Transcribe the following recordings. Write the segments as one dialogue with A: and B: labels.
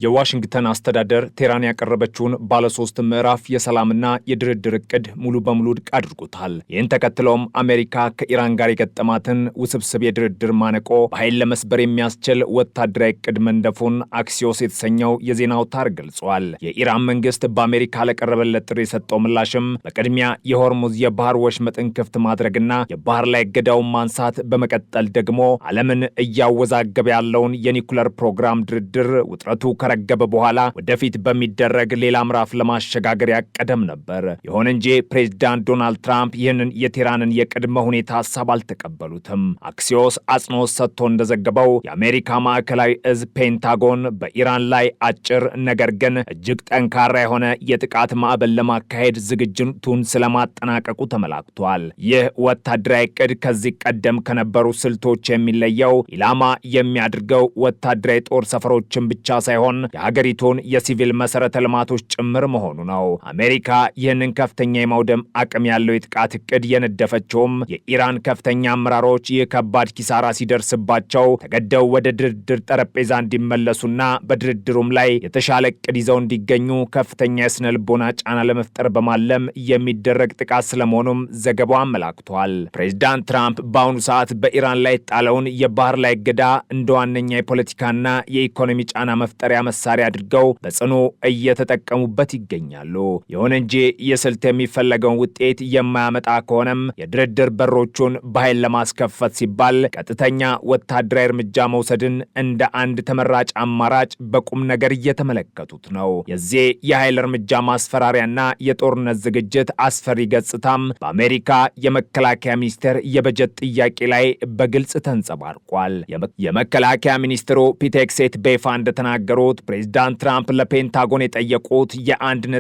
A: የዋሽንግተን አስተዳደር ቴህራን ያቀረበችውን ባለሶስት ምዕራፍ የሰላምና የድርድር እቅድ ሙሉ በሙሉ ውድቅ አድርጎታል። ይህን ተከትሎም አሜሪካ ከኢራን ጋር የገጠማትን ውስብስብ የድርድር ማነቆ በኃይል ለመስበር የሚያስችል ወታደራዊ እቅድ መንደፉን አክሲዮስ የተሰኘው የዜና አውታር ገልጿል። የኢራን መንግስት በአሜሪካ ለቀረበለት ጥሪ የሰጠው ምላሽም በቅድሚያ የሆርሙዝ የባህር ወሽመጥን ክፍት ማድረግና የባህር ላይ እገዳውን ማንሳት፣ በመቀጠል ደግሞ ዓለምን እያወዛገበ ያለውን የኒኩለር ፕሮግራም ድርድር ውጥረቱ ረገበ በኋላ ወደፊት በሚደረግ ሌላ ምዕራፍ ለማሸጋገር ያቀደም ነበር። ይሁን እንጂ ፕሬዝዳንት ዶናልድ ትራምፕ ይህንን የቴህራንን የቅድመ ሁኔታ ሐሳብ አልተቀበሉትም። አክሲዮስ አጽንኦት ሰጥቶ እንደዘገበው የአሜሪካ ማዕከላዊ እዝ ፔንታጎን በኢራን ላይ አጭር ነገር ግን እጅግ ጠንካራ የሆነ የጥቃት ማዕበል ለማካሄድ ዝግጅቱን ስለማጠናቀቁ ተመላክቷል። ይህ ወታደራዊ እቅድ ከዚህ ቀደም ከነበሩ ስልቶች የሚለየው ኢላማ የሚያደርገው ወታደራዊ ጦር ሰፈሮችን ብቻ ሳይሆን የሀገሪቱን የሲቪል መሰረተ ልማቶች ጭምር መሆኑ ነው። አሜሪካ ይህንን ከፍተኛ የማውደም አቅም ያለው የጥቃት እቅድ የነደፈችውም የኢራን ከፍተኛ አመራሮች ይህ ከባድ ኪሳራ ሲደርስባቸው ተገደው ወደ ድርድር ጠረጴዛ እንዲመለሱና በድርድሩም ላይ የተሻለ እቅድ ይዘው እንዲገኙ ከፍተኛ የስነ ልቦና ጫና ለመፍጠር በማለም የሚደረግ ጥቃት ስለመሆኑም ዘገባው አመላክቷል። ፕሬዝዳንት ትራምፕ በአሁኑ ሰዓት በኢራን ላይ ጣለውን የባህር ላይ እገዳ እንደ ዋነኛ የፖለቲካና የኢኮኖሚ ጫና መፍጠሪያ መሳሪያ አድርገው በጽኑ እየተጠቀሙበት ይገኛሉ። ይሁን እንጂ የስልት የሚፈለገውን ውጤት የማያመጣ ከሆነም የድርድር በሮቹን በኃይል ለማስከፈት ሲባል ቀጥተኛ ወታደራዊ እርምጃ መውሰድን እንደ አንድ ተመራጭ አማራጭ በቁም ነገር እየተመለከቱት ነው። የዚህ የኃይል እርምጃ ማስፈራሪያና የጦርነት ዝግጅት አስፈሪ ገጽታም በአሜሪካ የመከላከያ ሚኒስቴር የበጀት ጥያቄ ላይ በግልጽ ተንጸባርቋል። የመከላከያ ሚኒስትሩ ፒት ሄግሴት በይፋ እንደተናገሩት ፕሬዝዳንት ትራምፕ ለፔንታጎን የጠየቁት የ1.5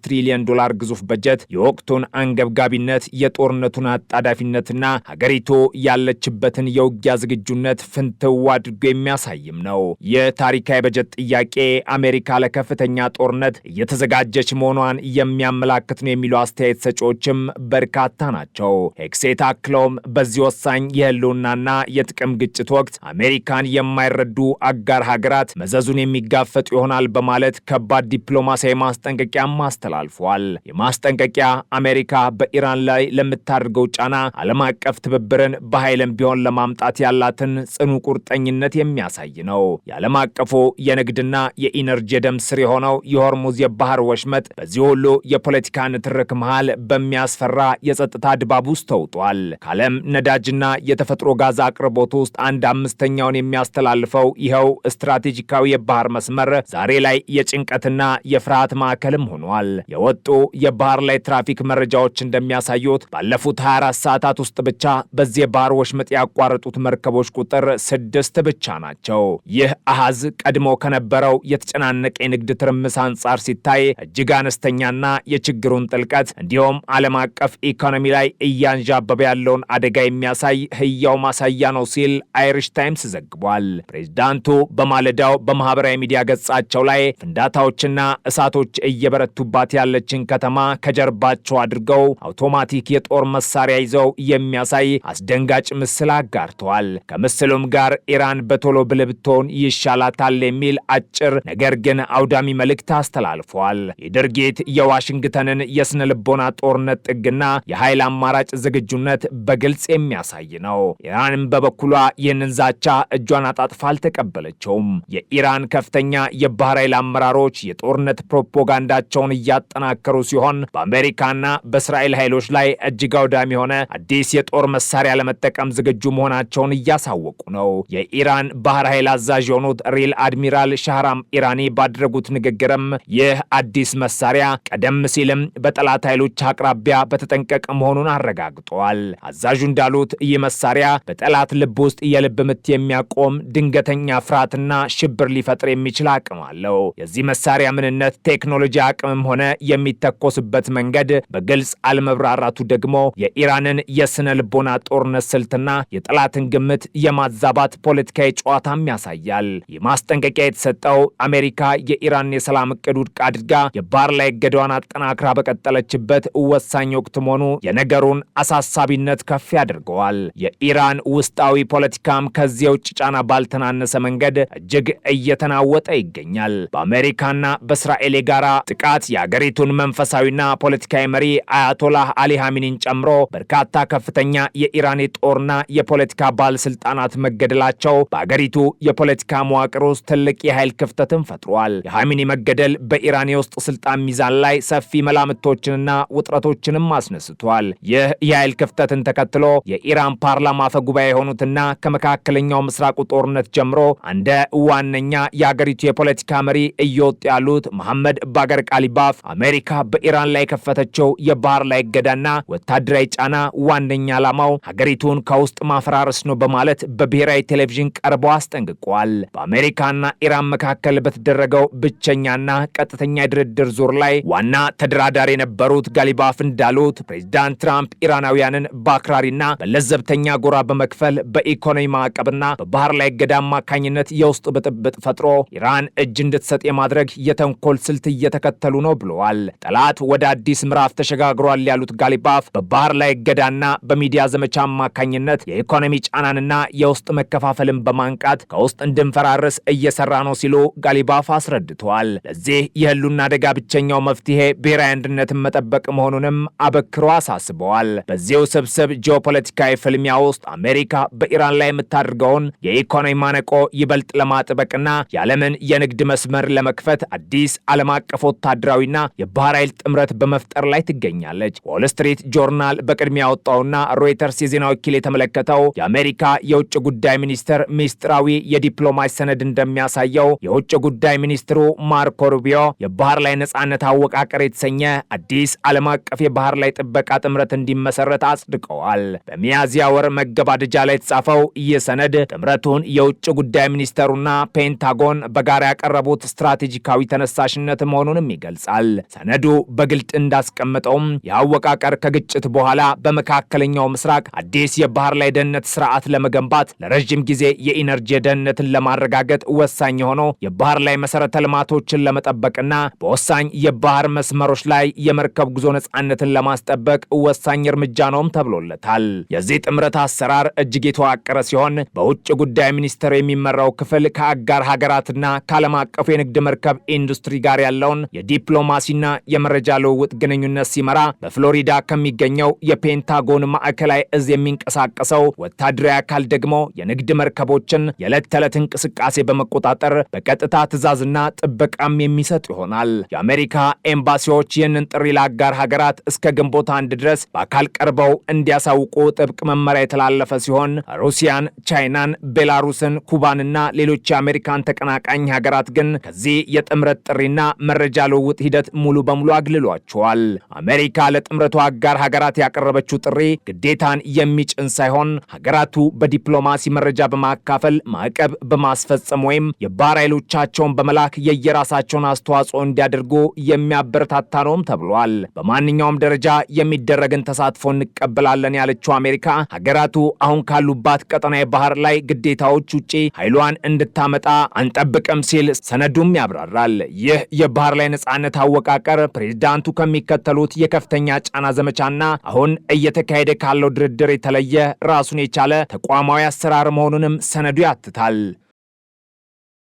A: ትሪሊዮን ዶላር ግዙፍ በጀት የወቅቱን አንገብጋቢነት፣ የጦርነቱን አጣዳፊነትና ሀገሪቱ ያለችበትን የውጊያ ዝግጁነት ፍንትው አድርጎ የሚያሳይም ነው። የታሪካዊ በጀት ጥያቄ አሜሪካ ለከፍተኛ ጦርነት እየተዘጋጀች መሆኗን የሚያመላክት ነው የሚሉ አስተያየት ሰጪዎችም በርካታ ናቸው። ሄግሴት አክለውም በዚህ ወሳኝ የህልውናና የጥቅም ግጭት ወቅት አሜሪካን የማይረዱ አጋር ሀገራት መዘዙን የሚጋፈጡ ይሆናል በማለት ከባድ ዲፕሎማሲያዊ ማስጠንቀቂያም አስተላልፏል። የማስጠንቀቂያ አሜሪካ በኢራን ላይ ለምታደርገው ጫና ዓለም አቀፍ ትብብርን በኃይልም ቢሆን ለማምጣት ያላትን ጽኑ ቁርጠኝነት የሚያሳይ ነው። የዓለም አቀፉ የንግድና የኢነርጂ ደም ስር የሆነው የሆርሙዝ የባህር ወሽመጥ በዚህ ሁሉ የፖለቲካ ንትርክ መሃል በሚያስፈራ የጸጥታ ድባብ ውስጥ ተውጧል። ከዓለም ነዳጅና የተፈጥሮ ጋዝ አቅርቦት ውስጥ 1/5ኛውን የሚያስተላልፈው ይኸው ስትራቴጂካዊ የባህር መስመር ዛሬ ላይ የጭንቀትና የፍርሃት ማዕከልም ሆኗል። የወጡ የባህር ላይ ትራፊክ መረጃዎች እንደሚያሳዩት ባለፉት 24 ሰዓታት ውስጥ ብቻ በዚህ የባህር ወሽመጥ ያቋረጡት መርከቦች ቁጥር 6 ብቻ ናቸው። ይህ አሃዝ ቀድሞ ከነበረው የተጨናነቀ የንግድ ትርምስ አንጻር ሲታይ እጅግ አነስተኛና የችግሩን ጥልቀት እንዲሁም ዓለም አቀፍ ኢኮኖሚ ላይ እያንዣበበ ያለውን አደጋ የሚያሳይ ህያው ማሳያ ነው ሲል አይሪሽ ታይምስ ዘግቧል። ፕሬዝዳንቱ በማለዳው በማህበራዊ ሚዲያ ገጻቸው ላይ ፍንዳታዎችና እሳቶች እየበረቱባት ያለችን ከተማ ከጀርባቸው አድርገው አውቶማቲክ የጦር መሳሪያ ይዘው የሚያሳይ አስደንጋጭ ምስል አጋርተዋል። ከምስሉም ጋር ኢራን በቶሎ ብልብቶን ይሻላታል የሚል አጭር ነገር ግን አውዳሚ መልእክት አስተላልፈዋል። ይህ ድርጊት የዋሽንግተንን የስነ ልቦና ጦርነት ጥግና የኃይል አማራጭ ዝግጁነት በግልጽ የሚያሳይ ነው። ኢራንም በበኩሏ ይህንን ዛቻ እጇን አጣጥፋ አልተቀበለችውም። የኢራን ከፍተኛ የባህር ኃይል አመራሮች የጦርነት ፕሮፓጋንዳቸውን እያጠናከሩ ሲሆን በአሜሪካና በእስራኤል ኃይሎች ላይ እጅግ አውዳሚ የሆነ አዲስ የጦር መሳሪያ ለመጠቀም ዝግጁ መሆናቸውን እያሳወቁ ነው። የኢራን ባህር ኃይል አዛዥ የሆኑት ሪል አድሚራል ሻህራም ኢራኒ ባደረጉት ንግግርም ይህ አዲስ መሳሪያ ቀደም ሲልም በጠላት ኃይሎች አቅራቢያ በተጠንቀቅ መሆኑን አረጋግጠዋል። አዛዡ እንዳሉት ይህ መሳሪያ በጠላት ልብ ውስጥ የልብ ምት የሚያቆም ድንገተኛ ፍርሃትና ሽብር ሊፈጥር የሚችል አቅም አለው። የዚህ መሳሪያ ምንነት፣ ቴክኖሎጂ አቅምም ሆነ የሚተኮስበት መንገድ በግልጽ አለመብራራቱ ደግሞ የኢራንን የስነ ልቦና ጦርነት ስልትና የጠላትን ግምት የማዛባት ፖለቲካዊ ጨዋታም ያሳያል። ይህ ማስጠንቀቂያ የተሰጠው አሜሪካ የኢራን የሰላም እቅድ ውድቅ አድርጋ የባህር ላይ እገዳዋን አጠናክራ በቀጠለችበት ወሳኝ ወቅት መሆኑ የነገሩን አሳሳቢነት ከፍ ያደርገዋል። የኢራን ውስጣዊ ፖለቲካም ከዚህ የውጭ ጫና ባልተናነሰ መንገድ እጅግ እየተናወጠ እየተለዋወጠ ይገኛል። በአሜሪካና በእስራኤል የጋራ ጥቃት የአገሪቱን መንፈሳዊና ፖለቲካዊ መሪ አያቶላህ አሊ ኻሜኒን ጨምሮ በርካታ ከፍተኛ የኢራን የጦርና የፖለቲካ ባለስልጣናት መገደላቸው በአገሪቱ የፖለቲካ መዋቅር ውስጥ ትልቅ የኃይል ክፍተትን ፈጥሯል። የኻሜኒ መገደል በኢራን የውስጥ ስልጣን ሚዛን ላይ ሰፊ መላምቶችንና ውጥረቶችንም አስነስቷል። ይህ የኃይል ክፍተትን ተከትሎ የኢራን ፓርላማ አፈ ጉባኤ የሆኑትና ከመካከለኛው ምስራቁ ጦርነት ጀምሮ እንደ ዋነኛ የአገሪቱ የፖለቲካ መሪ እየወጡ ያሉት መሐመድ ባገር ቃሊባፍ አሜሪካ በኢራን ላይ የከፈተችው የባህር ላይ እገዳና ወታደራዊ ጫና ዋነኛ ዓላማው ሀገሪቱን ከውስጥ ማፈራረስ ነው በማለት በብሔራዊ ቴሌቪዥን ቀርበው አስጠንቅቀዋል። በአሜሪካና ኢራን መካከል በተደረገው ብቸኛና ቀጥተኛ የድርድር ዙር ላይ ዋና ተደራዳሪ የነበሩት ጋሊባፍ እንዳሉት ፕሬዚዳንት ትራምፕ ኢራናውያንን በአክራሪና በለዘብተኛ ጎራ በመክፈል በኢኮኖሚ ማዕቀብና በባህር ላይ እገዳ አማካኝነት የውስጥ ብጥብጥ ፈጥሮ ኢራን እጅ እንድትሰጥ የማድረግ የተንኮል ስልት እየተከተሉ ነው ብለዋል። ጠላት ወደ አዲስ ምዕራፍ ተሸጋግሯል ያሉት ጋሊባፍ በባህር ላይ እገዳና በሚዲያ ዘመቻ አማካኝነት የኢኮኖሚ ጫናንና የውስጥ መከፋፈልን በማንቃት ከውስጥ እንድንፈራርስ እየሰራ ነው ሲሉ ጋሊባፍ አስረድተዋል። ለዚህ የህልውና አደጋ ብቸኛው መፍትሄ ብሔራዊ አንድነትን መጠበቅ መሆኑንም አበክሮ አሳስበዋል። በዚህ ውስብስብ ጂኦፖለቲካዊ ፍልሚያ ውስጥ አሜሪካ በኢራን ላይ የምታደርገውን የኢኮኖሚ ማነቆ ይበልጥ ለማጥበቅና የዓለምን የንግድ መስመር ለመክፈት አዲስ ዓለም አቀፍ ወታደራዊና የባህር ኃይል ጥምረት በመፍጠር ላይ ትገኛለች። ዎል ስትሪት ጆርናል በቅድሚያ ያወጣውና ሮይተርስ የዜና ወኪል የተመለከተው የአሜሪካ የውጭ ጉዳይ ሚኒስትር ሚስጥራዊ የዲፕሎማሲ ሰነድ እንደሚያሳየው የውጭ ጉዳይ ሚኒስትሩ ማርኮ ሩቢዮ የባህር ላይ ነጻነት አወቃቀር የተሰኘ አዲስ ዓለም አቀፍ የባህር ላይ ጥበቃ ጥምረት እንዲመሰረት አጽድቀዋል። በሚያዝያ ወር መገባደጃ ላይ የተጻፈው ይህ ሰነድ ጥምረቱን የውጭ ጉዳይ ሚኒስተሩና ፔንታጎን በጋራ ያቀረቡት ስትራቴጂካዊ ተነሳሽነት መሆኑንም ይገልጻል። ሰነዱ በግልጥ እንዳስቀመጠውም የአወቃቀር ከግጭት በኋላ በመካከለኛው ምስራቅ አዲስ የባህር ላይ ደህንነት ስርዓት ለመገንባት ለረጅም ጊዜ የኢነርጂ ደህንነትን ለማረጋገጥ ወሳኝ የሆነው የባህር ላይ መሰረተ ልማቶችን ለመጠበቅና በወሳኝ የባህር መስመሮች ላይ የመርከብ ጉዞ ነጻነትን ለማስጠበቅ ወሳኝ እርምጃ ነውም ተብሎለታል። የዚህ ጥምረት አሰራር እጅግ የተዋቀረ ሲሆን በውጭ ጉዳይ ሚኒስቴር የሚመራው ክፍል ከአጋር ሀገራትና ከዓለም አቀፉ የንግድ መርከብ ኢንዱስትሪ ጋር ያለውን የዲፕሎማሲና የመረጃ ልውውጥ ግንኙነት ሲመራ በፍሎሪዳ ከሚገኘው የፔንታጎን ማዕከላዊ እዝ የሚንቀሳቀሰው ወታደራዊ አካል ደግሞ የንግድ መርከቦችን የዕለት ተዕለት እንቅስቃሴ በመቆጣጠር በቀጥታ ትዕዛዝና ጥበቃም የሚሰጥ ይሆናል። የአሜሪካ ኤምባሲዎች ይህንን ጥሪ ለአጋር ሀገራት እስከ ግንቦት 1 ድረስ በአካል ቀርበው እንዲያሳውቁ ጥብቅ መመሪያ የተላለፈ ሲሆን ሩሲያን፣ ቻይናን፣ ቤላሩስን፣ ኩባንና ሌሎች የአሜሪካን ተቀናቃኝ ሀገራት ግን ከዚህ የጥምረት ጥሪና መረጃ ልውውጥ ሂደት ሙሉ በሙሉ አግልሏቸዋል። አሜሪካ ለጥምረቱ አጋር ሀገራት ያቀረበችው ጥሪ ግዴታን የሚጭን ሳይሆን ሀገራቱ በዲፕሎማሲ መረጃ በማካፈል ማዕቀብ በማስፈጸም ወይም የባህር ኃይሎቻቸውን በመላክ የየራሳቸውን አስተዋጽኦ እንዲያደርጉ የሚያበረታታ ነውም ተብሏል። በማንኛውም ደረጃ የሚደረግን ተሳትፎ እንቀበላለን ያለችው አሜሪካ ሀገራቱ አሁን ካሉባት ቀጠና የባህር ላይ ግዴታዎች ውጪ ኃይሏን እንድታመጣ አንጠብቅም ሲል ሰነዱም ያብራራል። ይህ የባህር ላይ ነጻነት አወቃቀር ፕሬዝዳንቱ ከሚከተሉት የከፍተኛ ጫና ዘመቻና አሁን እየተካሄደ ካለው ድርድር የተለየ ራሱን የቻለ ተቋማዊ አሰራር መሆኑንም ሰነዱ ያትታል።